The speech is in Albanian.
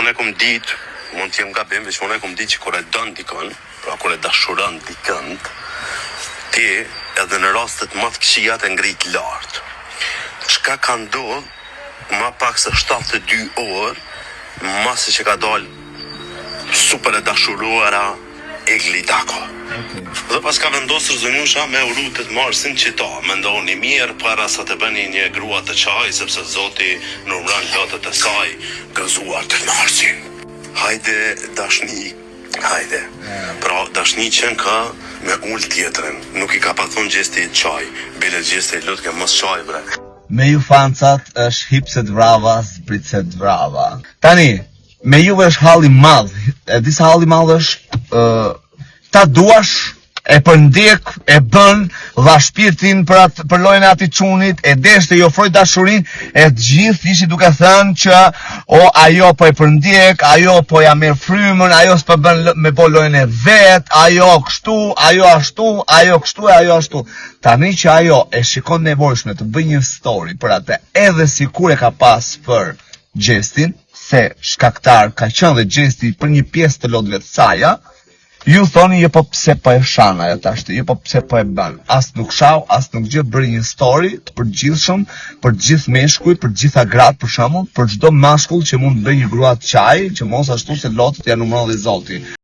unë e kom ditë, mund t'jem gabim, veç unë e kom ditë që kur e don dikon, pra kur e dashuron dikën, ti edhe në rastet më të këqija të ngrit lart. Çka ka ndodhur më pak se 72 orë, masi që ka dalë super e dashuruara Eglitako. Dhe pas ka vendosur Zënjusha me urutet marsin qita, mendoni mirë para sa të bëni një grua të qaj, sepse Zoti numëron lotët e saj, gëzuar të marsin. Hajde dashni, hajde. Pra dashni qenë ka me ull tjetërin, nuk i ka pa thonë gjesti i qaj, bile gjesti i lutke mos qaj bre. Me ju fancat është hipset vrava, spritset vrava. Tani, me juve është halli madh, e disa halli madh është ta duash, e përndjek, e bën, dha shpirtin për lojën e ati çunit, e deshte, i ofroj dashurin, e të gjithë ishi duke thënë që ajo po e përndjek, ajo po ja merr frymën, ajo s'po bën me bo lojën e vet, ajo kështu, ajo ashtu, ajo kështu e ajo ashtu. Tani që ajo e shikon nevojshme të bëj një story për atë, edhe sikur e ka pas për gjestin, se shkaktar ka qenë dhe gjesti për një pjesë të lotëve të saja, ju thoni jo po pse po e shan ajo tashti, jo po pse po e bën. As nuk shau, as nuk gjë, bëri një story të përgjithshëm për të gjithë meshkujt, për të gjitha gratë për shembull, për çdo mashkull që mund të bëjë një grua të qaj, që mos ashtu se lotët ja numëron dhe Zoti.